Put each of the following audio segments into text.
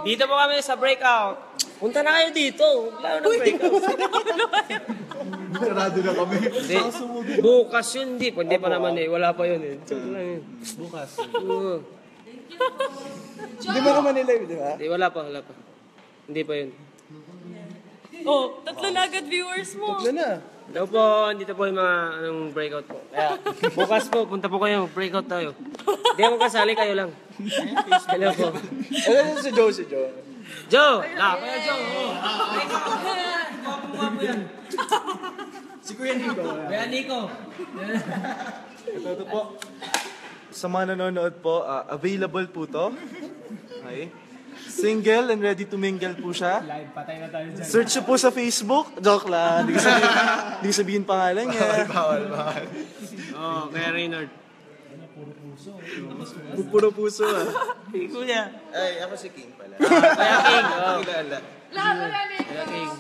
Dito po kami sa breakout. Punta na kayo dito. Wala na breakout. Sarado na kami. Hindi. Bukas yun. Hindi pa naman eh. Wala pa yun eh. Bukas. Hindi ba naman nila yun, di ba? Hindi, wala pa. Hindi pa yun. Oh, tatlo na agad viewers mo. Tatlo na. Hello po, dito po yung mga breakout po. Kaya bukas po, punta po kayo, breakout tayo. Hindi ako kasali, kayo lang. Hello po. Ano si Joe? Joe! Kaya Joe! Guwapo yan. Si Kuya Nico. Kuya Nico. Ito po. Sa mga nanonood po, available po to. Okay. Single and ready to mingle po siya. Live, patay na tayo dyan. Search nyo po sa Facebook. Joke lang. Hindi ko sabihin pangalan niya. Bawal. Oh, Kuya Reynard. Puro puso ah. Kuya. Ay, ako si King pala. Kuya King. Oh. Kilala. Kuya King.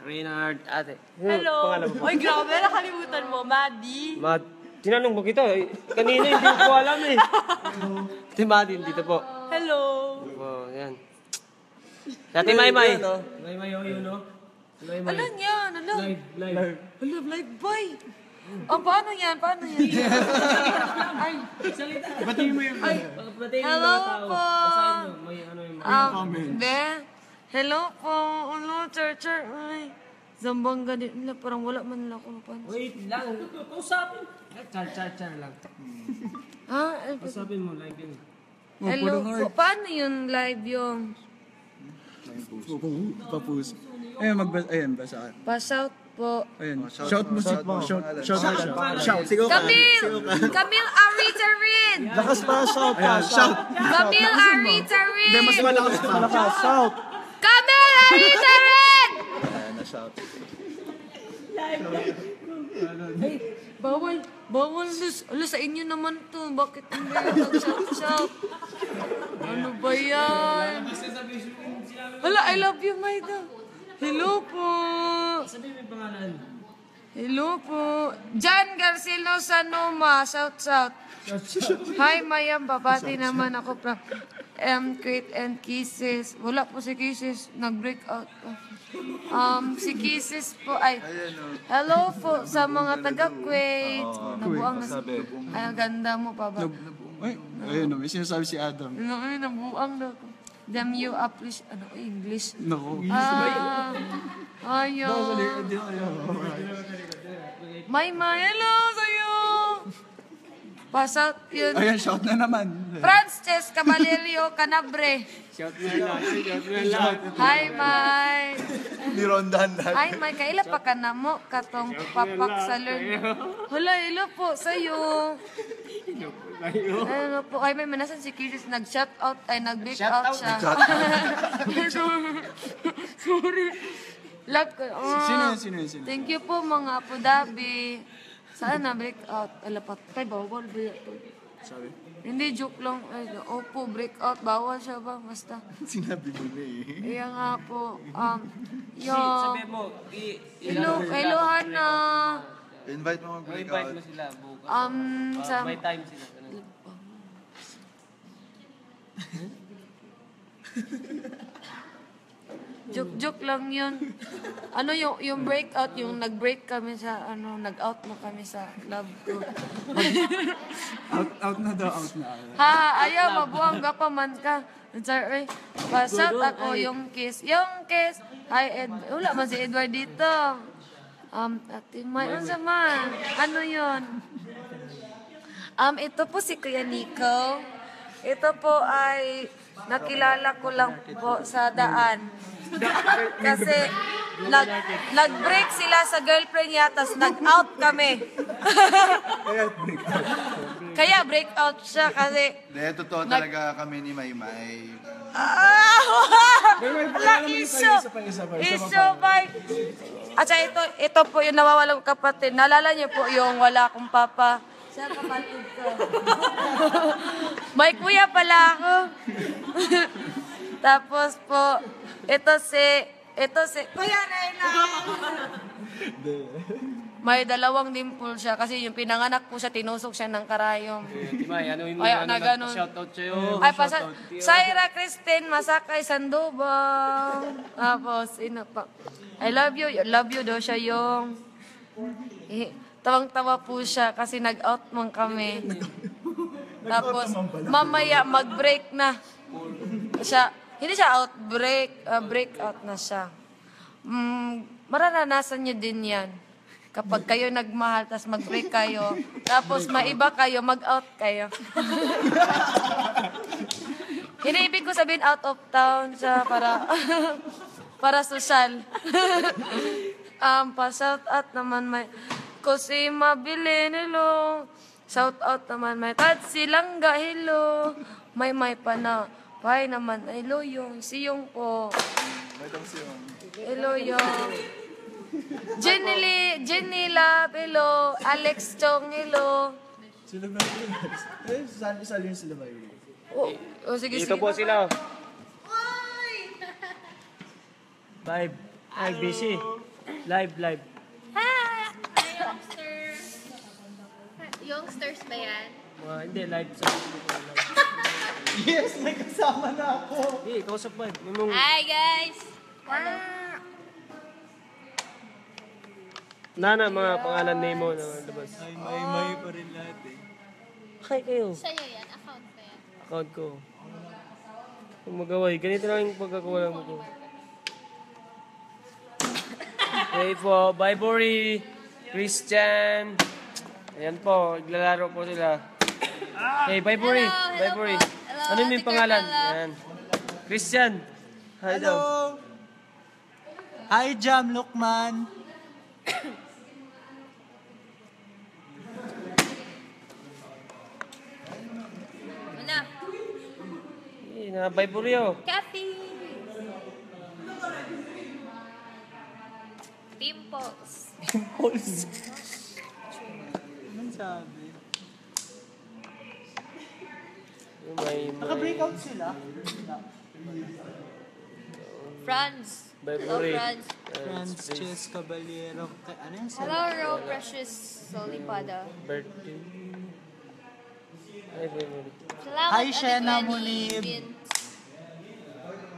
Reynard. Ate. Hello. Pangalan mo. Oy, grabe, nakalimutan mo. Maddie. Tinanong mo kita. Kanina hindi ko alam eh. Ate Madin, dito po. Hello. Oh, yan. Dati Maymay. Maymay, yun, no? Ano yan? Ano? Live. Hello, live boy. Oh, paano yan? Ay. Batiin mo yung... Hello po. Basahin mo. May ano yung Hello po. Ano, churcher. Ay. Zambanga din nila. Parang wala man nila ako napansin. Wait lang. Usapin. Char lang. Ha? Usapin mo, live yun. Hello po. Paano yun live yung? Papuso. Ayun, basa ka. Pass out po. Ayun, shout mo. Shout. Sigaw ka. Camille Arita Rin. Lakas pa, shout pa. Shout. Camille Arita Rin. Hindi, mas malakas pa. Lakas, shout. Camille Arita Rin. Ayan na, shout. Bawal Ala, sa inyo naman to. Bakit hindi nag-shout? Ano ba yan? Hala, I love you, Maida. Hello po. Sabihin mo yung pangalan. Hello po. John Garcilo Sanoma. Shout. Hi, Mayam. Babati naman ako from Crate and Kisses. Wala po si Kisses. Nag-break out po. Si Kisses po ay hello po sa mga taga-Kuwait. Nabuang na ay, ang ganda mo pa ba? Ayun, may sinasabi si Adam. Ay, nabuang na ko. Damn you appreciate, English? Nako. Ayaw. May hello sa'yo. Pass out yun. Ayun, shout na naman. Frances Cabalerio Canabre. Shout mo lang. Hi, May. Nirondan na. Hi, May. Kaila pa ka na mo katong papak sa learn. Hala, hello po sa'yo. Hello po. Ay, may manasan si Kiris. Nag-shout out. Ay, nag-break out siya. Sorry. Sino yun? Thank you po, mga Abu Dhabi. Saan na break out? Alapat. Kay bawal ba yun? Sabi? Hindi, joke lang. Ay, opo, break out. Bawal siya ba? Basta. Sinabi mo na eh. Iya nga po. Sabihin mo. Hello, Hana. Invite mo mag-breakout. Invite mo sila bukas. May time sila. Joke lang yun. Ano yung breakout, yung nag-break kami sa, nag-out mo kami sa love ko. Out na. Ha, ayaw, mabuang ka pa man ka. Sorry, pasat ako yung kiss. Yung kiss, hi, wala man si Edward dito. Ate May, ano man? Ano yun? Ito po si Kuya Nico. Ito po ay nakilala ko lang po sa daan. Kasi nag-break sila sa girlfriend niya, tapos nag-out kami. Kaya break out siya kasi... Dahil totoo talaga kami ni Maymay. Wala, iso by... At ito po yung nawawalang kapatid. Naalala niyo po yung wala akong papa. Siya kapatid ko. May kuya pala ako. Tapos po, ito si Kuya Reyna. may dalawang dimple siya kasi yung pinanganak po siya, tinusok siya ng karayom. Timay, ano yung Kaya na ganun. shoutout sa'yo? Ay, Saira Christine Masakay Sandubang. Tapos, sino pa? I love you daw siya yung... Tawang-tawa po siya kasi nag-out man kami. Tapos, mamaya mag-break na. Hindi siya break out na siya. Mararanasan niyo din yan. Kapag kayo nagmahal, tapos mag-break kayo, tapos maiba kayo, mag-out kayo. Hindi ibig ko sabihin out of town siya para social. Pa-shout out naman may kasi mabili nilo. Shout out naman may tatsi langga hilo. May pa na. Pay naman ay loyong siyong po. Hello yung Jenny Lab, hello. Alex Chong, hello. Sila ba yun? Sali sila ba yun? Sige, Dito po sila. Live. Ay, busy. Live. Youngsters ba yan? Hindi, live sa Yes, may kasama na ako. Hindi, kausap mo. Hi guys! Nana, mga pangalan name mo na labas. Ay, may pa rin lahat eh. Hi kayo. Sa'yo yan, account ba yan? Account ko. Kung magaway, ganito lang yung pagkakawa mo ko. Okay po, bye Bori, Christian. Ayan po, naglalaro po sila. Okay, bye Bori, bye Bori. Hello, Ano yung pangalan? Ayan. Christian. Hi daw. Hello! Hi, Jam Lukman. Ano? Bye Bori oh. Kathy! Pimples. Anong sabi? May Naka-breakout sila? Franz. Bye Hello, Bori. Franz. Frances Caballero. Ano yung sabi? Hello, Ro Precious Solipada. Birthday. Hi bye Bori. Salamat, Hi, Ate Shena Gwenny Munib. Vince.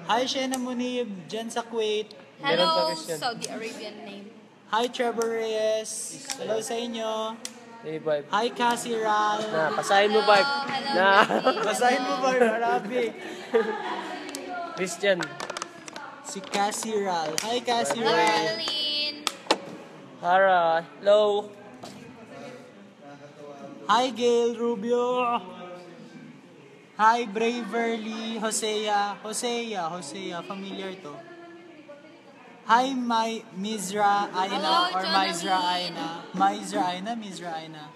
Hi, Shena Munib. Dyan sa Kuwait. Meron pa, Hello, Christian. Saudi Arabian name. Hi, Trevor Reyes. Hello sa inyo. Hey bye. Hi, Cassie Ral. Na, pasahin mo bye. Hello, Na. Jackie. Basahin mo ba yung Arabic? Christian. Si Cassie Ral. Hi, Cassie Hello, Ral. Radeline. Hara. Hello. Hi, Gail Rubio. Hi, Braverly Hosea. Familiar to. Hi, Mizra Aina Hello, or Mizra Jonathan. Aina. Mizra Aina.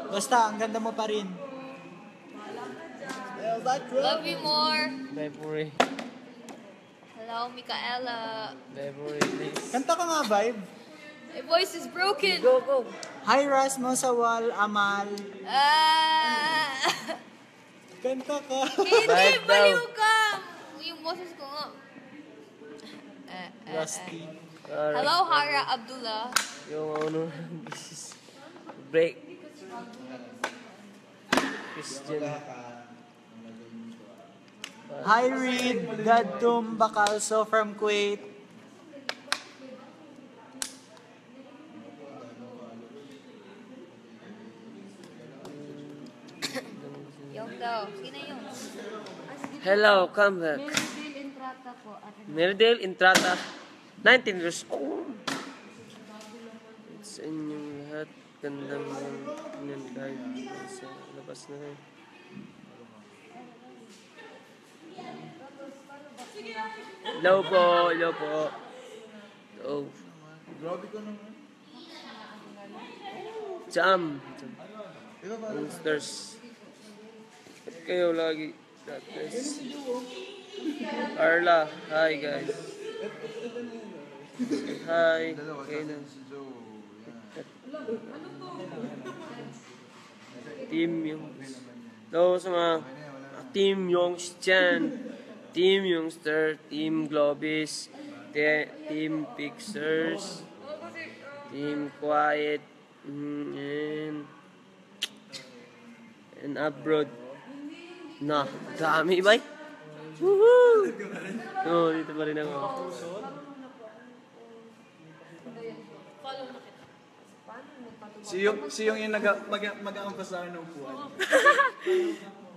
Basta, ang ganda mo pa rin. Love you more. Bye Bori. Hello, Micaela. Bye Bori. Please. Kanta ka nga, Vibe. My voice is broken. Go. Hi, Rasmo Sawal Amal. Kanta ka. Hindi, Vibe daw. baliw ka. Yung boses ko nga. Rusty. Hello, Hara Abdullah. Yung ano, this is break. Christian. Hi, Reed Gadtum Bakalso from Kuwait. Yung daw. Sino yung? Hello, come back. Meridil Entrata po. Meridel Intrata. 19 years old. Sa inyong lahat. Gandang ng live sa labas na rin. Hello po. Oh. Jam. Monsters. Ba't kayo lagi? God bless. Arla. Hi guys. Hi. Okay na. Team Youngs. Hello sa mga Team Youngs dyan. Team Youngster. Team Globis. Team Pixers. Team Quiet. And abroad. Na, dami ba? Woohoo! Oo, dito pa rin ako. Si yung mag-aampas sa akin ng upuan.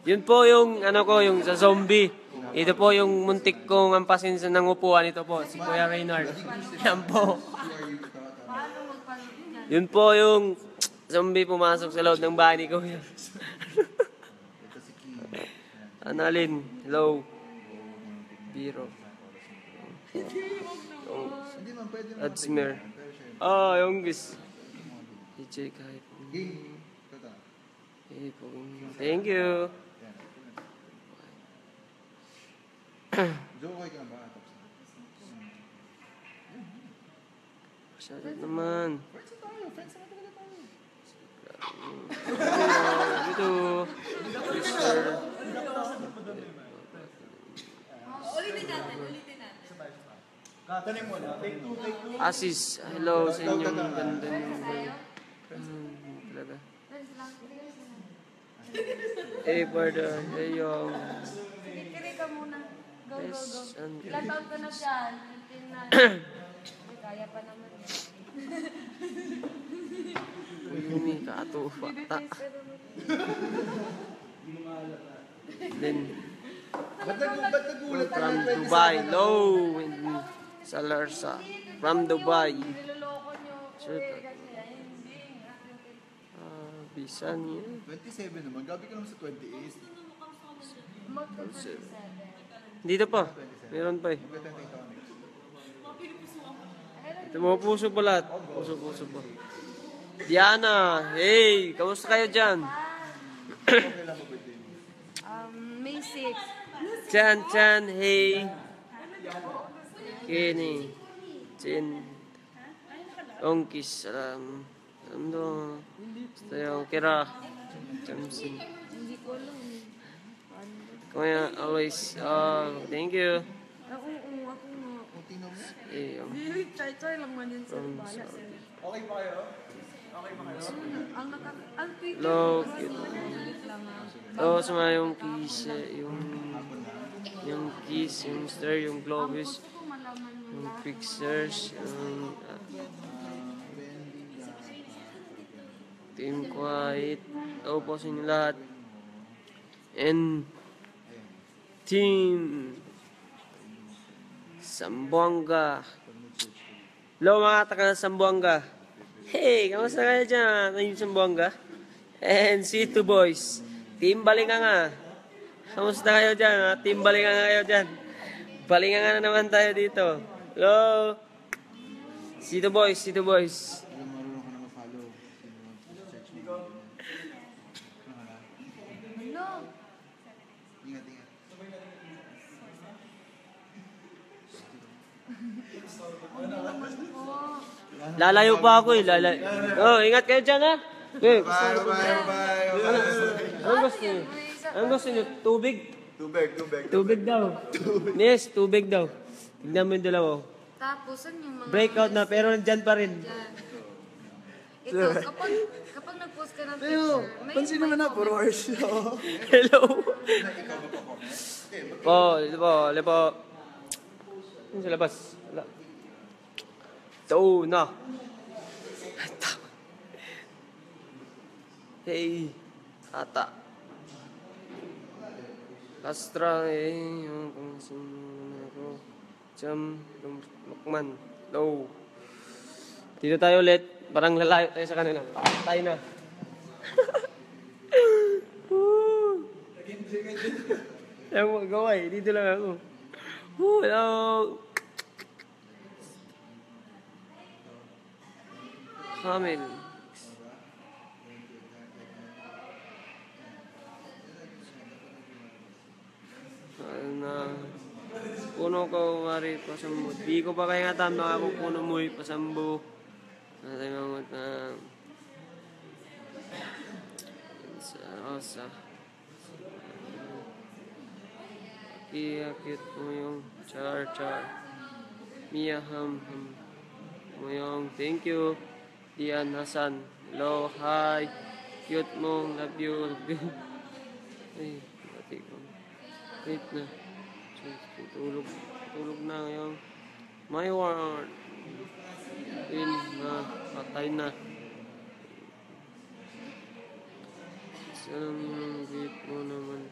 Yun po yung ano ko, yung sa zombie. Ito po yung muntik kong ampasin sa nangupuan. Ito po, si Kuya Reynard. Yan po. Yun po yung zombie pumasok sa loob ng bahay ni Kuya. Analin, hello. Biro. Adsmer. Yung guys. DJ kahit. Thank you. Shoutout naman. Ito. Ulitin natin. Tanim mo na. Take two. Asis, hello sa inyong ganda ng talaga. Pardon. Yung Kiri ka muna. Go. yes, Ilan taon ka na siya? 19 na. Ay, kaya pa naman. Umi katufa. Then Ba't nagulat ka from Dubai, low sa Larsa. From Dubai. Niloloko niyo. Sure. Kasi hindi. Bisan niya. 27 naman. Gabi ka naman sa 28. Dito pa. Meron pa eh. Ito mga puso pa lahat. Puso pa. Diana, hey, kamusta kayo dyan? May 6. Chan, hey. Kenny. Chin. Ongkis, salam. Ano? Basta yung kira. Jamsin. Hindi ko alam. Kaya always, thank you. Ako nga. Eh, Try lang man yun sa bala. Okay ba kayo? Ang tweet hello, lang hello sa mga yung kiss, yung kiss, yung star, yung globus, yung pictures, yung Team Quiet, hello po sa inyo lahat, and Team Sambuanga. Hello mga taga Sambuanga. Hey, kamusta kayo dyan? Ayun Sambuanga. And C2 Boys. Team Balinganga. Kamusta kayo dyan? Ha? Team Balinganga kayo dyan. Balinganga na naman tayo dito. Hello. C2 Boys. Alam, marunong ka na mag-follow. Hello. Ingat. Lalayo pa ako eh. Oh, ingat kayo dyan ha. Okay. Bye. Anong gusto niyo? Anong gusto niyo? Tubig? Tubig. Tubig daw. Yes, tubig daw. Tignan mo yung dalawa. Tapos, ano yung mga... Breakout na pero nandyan pa rin. Ito, kapag nag-post ka ng picture, Pansin naman na, puro horse. Hello. Dito po. Ano sa labas? Wala. Ito na. Hey, ata. Kastra yung pangasinan ako. Jam, Lukman. Low. Dito tayo ulit. Parang lalayo tayo sa kanila. Tayo na. Ayaw mo magawa eh. Dito lang ako. Hello. Kamil. Puno ko mari pasambo. Di ko pa kaya nga tama ako puno mo pasambo. Natangamot na sa Akit mo yung char. Mia ham mo yung thank you. Dian Hasan. Hello, hi. Cute mo, love you, love you. Ay, pati ko. Wait na. Tulog. Tulog na ngayon. My word. Win na. Patay na. Saan wait mo naman.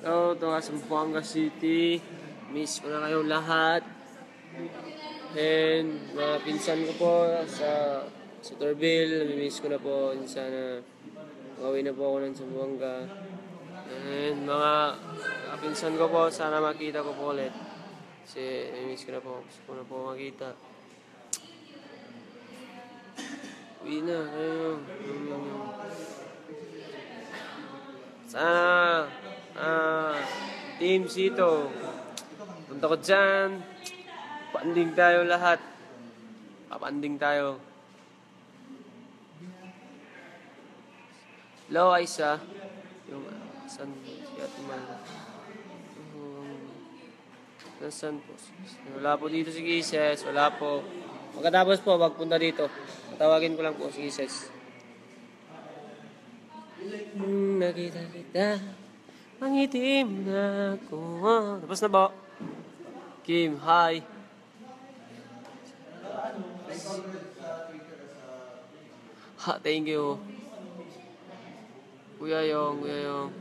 Hello, ito nga Zamboanga City. Miss ko na kayong lahat. And mga pinsan ko po sa Turville, namimiss ko na po. Sana makauwi na po ako ng Zamboanga. And mga pinsan ko po, sana makita ko po ulit. Kasi namimiss ko na po. Gusto ko na po makita. Uwi na. Ayun. Sana Team Sito, punta ko dyan. Papanding tayo lahat. Papanding tayo. Hello, Aisa. Yung, saan si Ate Mal? Nasaan po? Wala po dito si Gises. Wala po. Pagkatapos po, magpunta dito. Tatawagin ko lang po si Gises. Nakita kita, mangitim na ako. Tapos na ba? Kim, hi. Ha, thank you. Kuya Yong, Kuya Yong.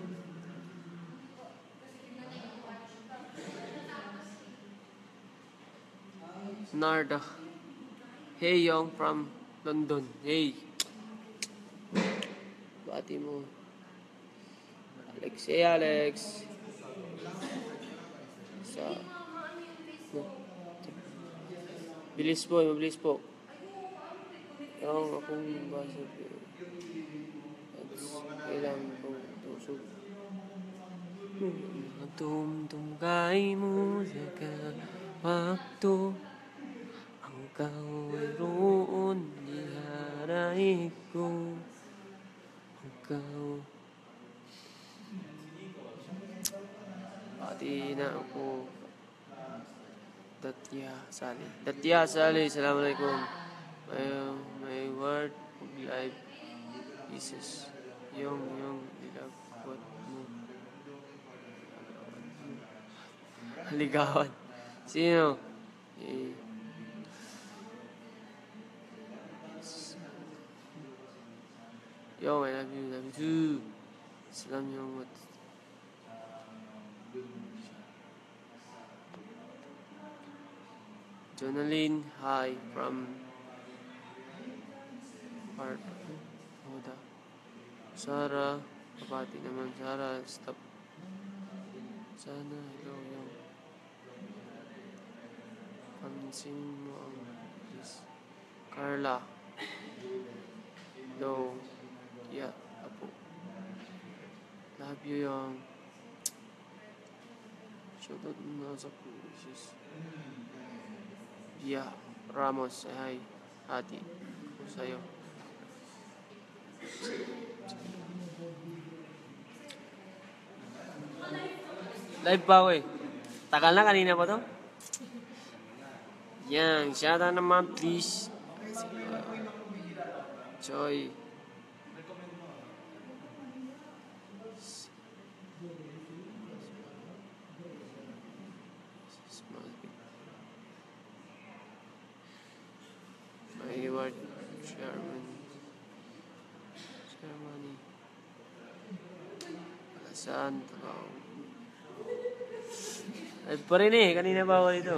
Narda. Hey Yong from London. Hey. Bati mo. Alex. Hey Alex. Sa... Bilis po, mabilis po. Yung akong basa po. Kailangan pong tusok. Tumtungkay mo sa kapakto. Ang kau ay roon, niharay ko. Ang kau. Pati na ako. Datya Sali, assalamualaikum. My word of life is yung ilagwat mo. Ligawan. Sino? Yo, I love you too. Salam yung what? Jonaline, hi from Part Oda. Sarah, kapati naman. Sarah, stop. Sana, hello, yung pansin mo ang this. Carla. Hello. Yeah, apo. Love you, yung shoutout mo sa pusis. Yeah, Ramos, hi, hati ko sa'yo. Live pa ako eh. Tagal na, kanina pa to. Yan, shoutout naman please. Joy. Reward Shermani Alasan Takaw Live pa rin eh, kanina pa ako dito.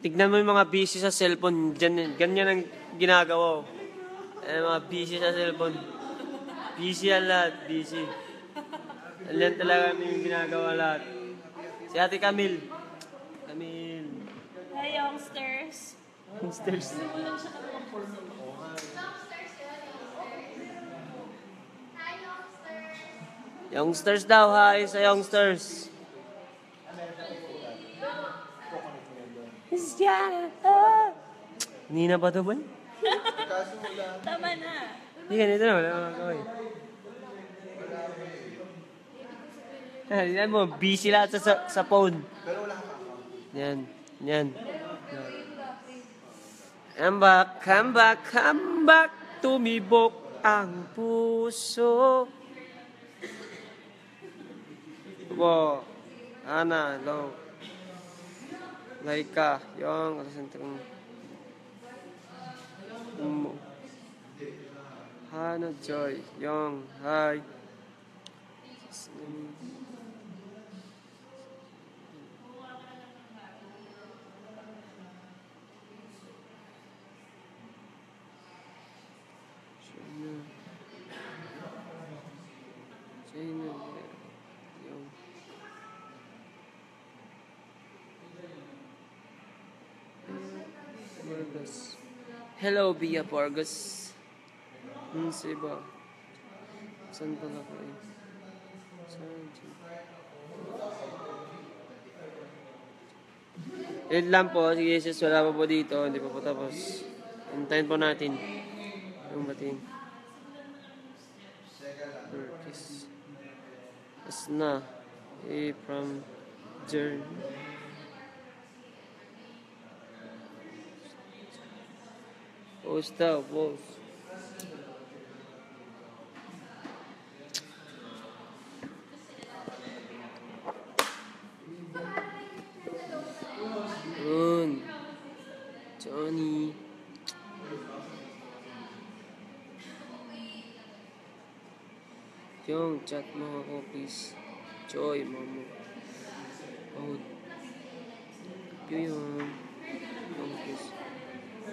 Tignan mo yung mga busy sa cellphone. Ganyan ang ginagawa ko. Mga busy sa cellphone. Busy ang lahat, busy. Alam talaga yung ginagawa lahat. Si Ate Camille. Hi, youngsters. Youngsters daw, hi sa youngsters. Hindi na ba ito ba? Tama na. Hindi ganito na, wala kang gawin. Yan mo, busy lahat sa phone. Pero wala ka. Yan, yan. Come back, tumibok ang puso. Bo, Ana, hello. Laika, yung kasentang Hana Joy, yung hi. China, yung Vargas. Hello, Bia Vargas. Siba. Saan pala ko eh? Saan? Yun lang po. Sige, sis, wala pa po dito. Hindi pa po tapos. Hintayin po natin. Yung batiin. Turkish. Asna. From Jern. Post daw, post. Yun. Johnny. Yung chat mo ako, please. Joy, mamo. Oh. Yun. Yung kiss.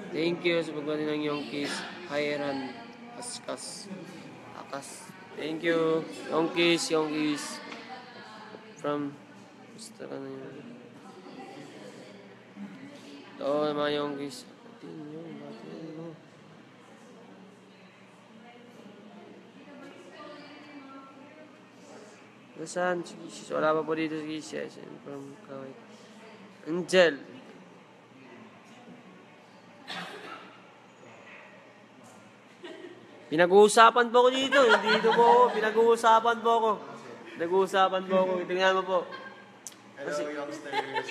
Thank you sa pagbati ng yung kiss. Hayran. Askas. Akas. Thank you. Yung kiss. From. Basta ka na yun. Oo naman yung kiss. Batiin mo. Saan? Wala pa po dito si Kisses. From Kawai. Angel. Pinag-uusapan po ako dito. Dito po ako. Pinag-uusapan po ako. Tingnan mo po. Hello, youngsters.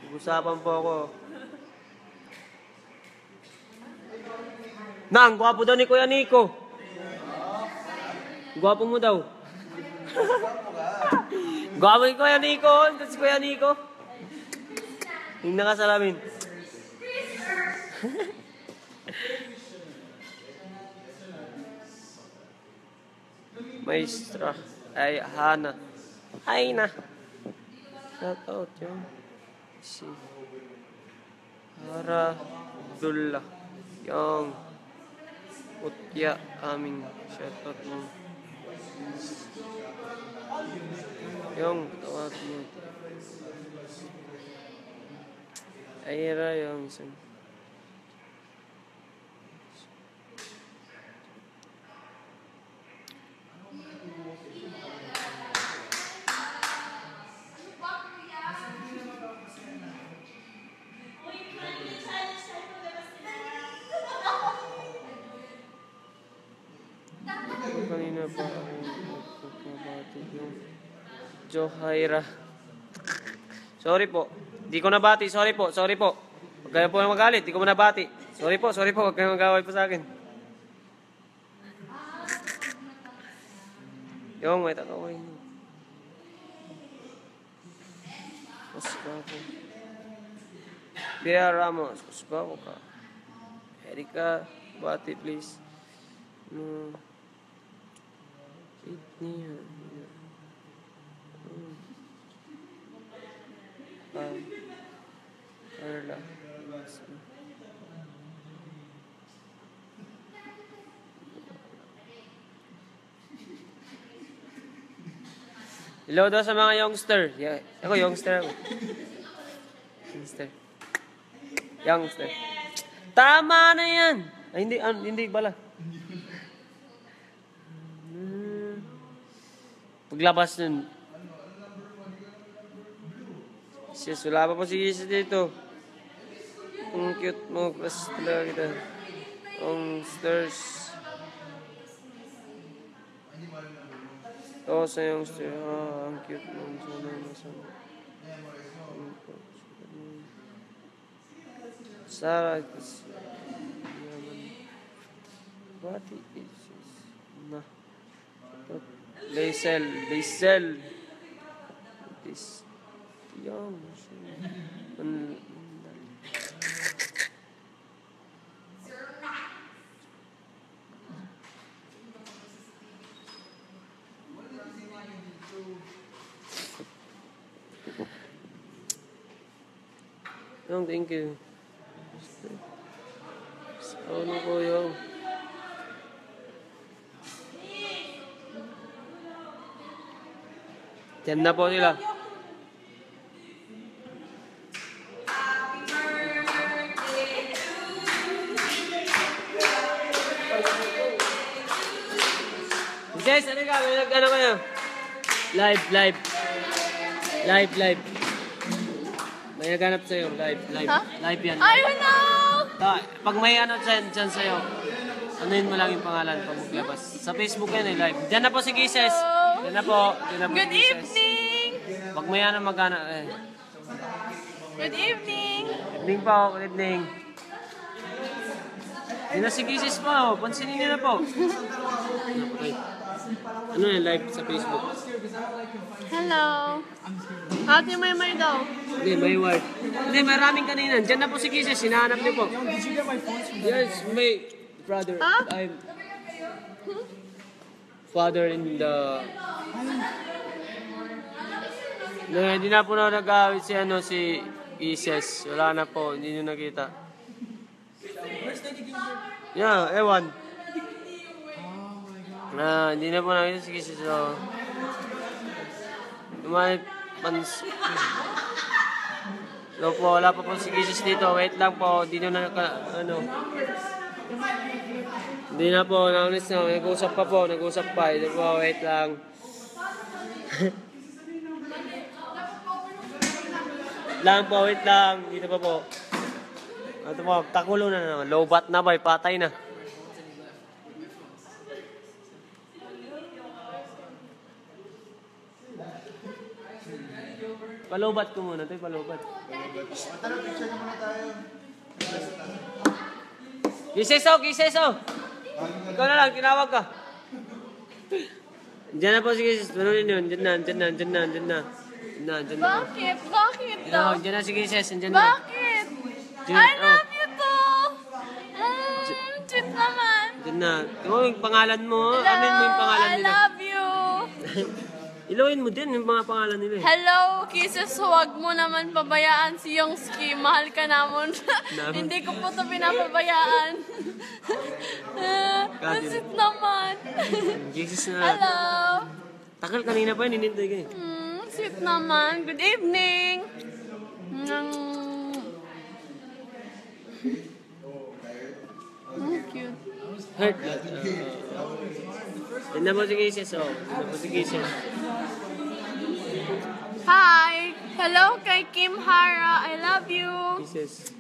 Pinag-uusapan po ako. Nang, gwapo daw ni Kuya Nico. Gwapo mo daw. Gwapo ni Kuya Nico. Ito si Kuya Nico. Yung nakasalamin. Maestra. Ay, Hana. Ay na. Shout out yun. Si Hara Dullah. Yung Utya aming shout out mo. Yung tawag mo. Ayra yung isang. Kanina pa ako nagpapabati yung Johaira. Sorry po. Di ko nabati. Sorry po. Huwag kayo po magalit. Di ko nabati. Sorry po. Huwag kayo magaway po sa akin. Yung may takaway nyo. Mas gwapo. Pia Ramos. Mas gwapo ka. Erika, bati please. No. Niya. Carla. Hello daw sa mga youngster. Yeah. Ako, youngster. Youngster. Tama na yan. Ay, hindi bala. Paglabas nun. Sis, wala pa po si Sis dito. Ang cute mo. Plus talaga kita. Ang stars. Oo, sayang siya. Ang cute nun. Sana masama. Sarah is what is this? Na. Laisel. This young. Thank you. Ano ko yung Diyan na po sila. Jess, ano ka? May nag-ano kayo? Live. May naghanap sa'yo. Live. Huh? Live yan. I don't know! Pag may ano dyan sa'yo, anuin mo lang yung pangalan pag maglabas. Sa Facebook yan live. Diyan na po si Gises. Diyan na po Good si Gises. evening! Pag may ano magana Good evening! Evening po, good evening. Diyan na si Gises po. Pansinin niyo na po. Okay. Ano yan live sa Facebook? Hello! Ate May daw. Hindi, may word. Hindi, maraming kanina. Diyan na po si Gises. Hinahanap niyo po. Yes, may brother. Huh? I'm father in the... No, hindi na po na nag-awit si Gises. Wala na po. Hindi nyo nakita. Yeah, ewan. Hindi na po nakita si Gises. So, so po, wala pa po si Gises dito. Wait lang po. Hindi na Hindi na po, naunis na. Nag-usap pa. Hindi po, wait lang. Wait lang. Dito pa po. Ito po, takulo na naman. Low bat na ba? Patay na. Palobat ko muna. Ito yung palobat. Giseso! Ikaw na lang, tinawag ka. Diyan na po si Gises. Panunin yun. Diyan na. Bakit? Bakit daw? Diyan na si Gises. Diyan na. Bakit? Diyan, I love you too! Cute naman. Diyan na. Yung pangalan mo. Amin mo yung pangalan I nila. love you! Ilawin mo din yung mga pangalan nila. Hello, Kisses, huwag mo naman pabayaan si Yongski. Mahal ka namon. Hindi ko po ito pinapabayaan. Nasit naman. Gises na. Hello. Takal kanina pa yun. Hinintay ka eh. Sweet naman. Good evening. Cute. Heart. Diyan na po si Gises. Hi. Hello kay Kim Hara. I love you. Gises.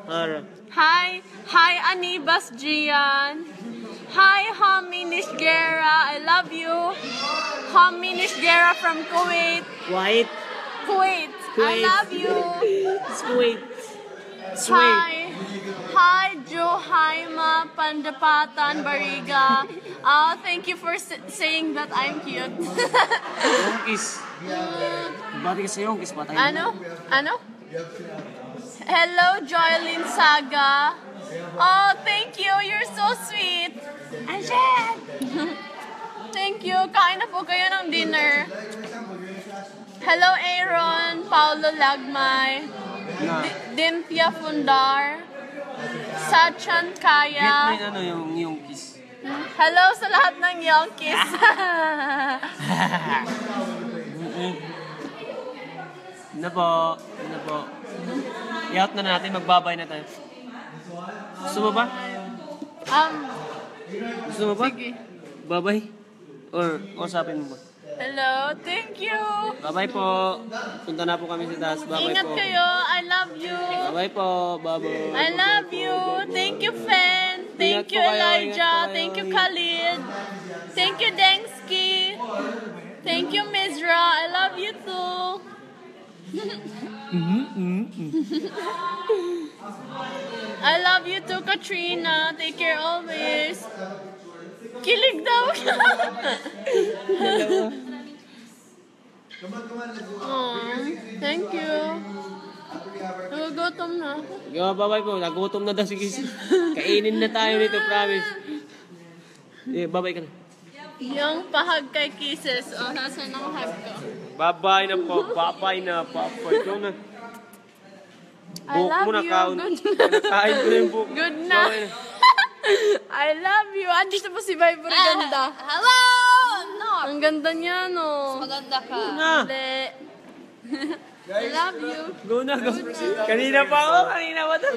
Hara. Hi. Hi, Anibas Gian. Hi, Hami Nishgera. I love you. Hami Nishgera from Kuwait. White. Kuwait. I love you. Sweet. Hi, Johaima Pandapatan Bariga. Thank you for saying that I'm cute. Yongkis. Bati ka sa Yongkis. Patay mo. Ano? Hello, Joylyn Saga. Oh, thank you. You're so sweet. Anjan! Thank you. Kain na po kayo ng dinner. Hello, Aaron. Paulo Lagmay. Dimpia Fundar. Sachan Kaya. Get mo yung Yongkis. Hello sa lahat ng Yonkis. Na po. I-out na natin. Magbabay na tayo. Gusto mo ba? Gusto mo ba? Sige. Babay? Or usapin mo ba? Hello, thank you. Bye-bye po. Punta na po kami sa taas. Bye-bye Ingat po. kayo. I love you. Bye-bye po. Bye-bye. I love you. Thank you, Fan. Thank Ingat you, po kayo, ingat Elijah. po kayo. Thank you, Khalid. Thank you, Dengsky. Thank you, Mizra. I love you too. I love you too, Katrina. Take care always. Kilig daw. Aw, thank you. Nagugutom na ako. Yo, bye-bye po. Nagutom na daw si Kiss. Kainin na tayo nito, promise. Bye-bye ka na. Yung pahag kay Kisses. O, nasaan ang hug ko? Bye-bye na po. Bye-bye na. Bye-bye. Ikaw na. I Buhok love mo na, you. kaon. Good Nakain ko na yung buhok. Good na. Bye-bye na. I love you. Andito po si Viber. Ganda. Hello! No! Ang ganda niya, no? Maganda ka. Na. Hindi. I love you. Go na, go. Kanina pa ako. Kanina pa to.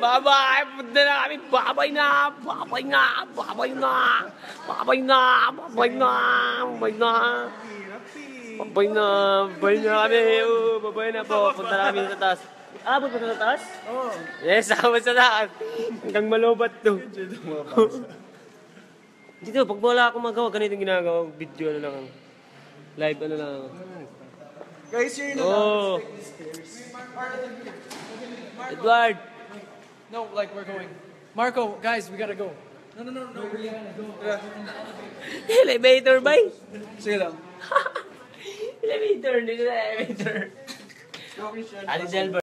Bye-bye. Punta na kami. Bye-bye na. Bye-bye na. Bye-bye na. Bye-bye na. Bye-bye na. Bye-bye na. Bye-bye na. Bye na kami. Bye-bye na po. Punta na kami sa taas. Punta sa taas? Oo. Yes, abot sa taas. Hanggang malubat to. Dito, pag wala akong magawa, ganito yung ginagawa. Video ano lang. Live ano lang. Guys, you're in Oh. Edward. No, like we're going. Marco, guys, we gotta go. No. Elevator ba? Sige lang. Elevator. Dito na elevator. Ate Delbert.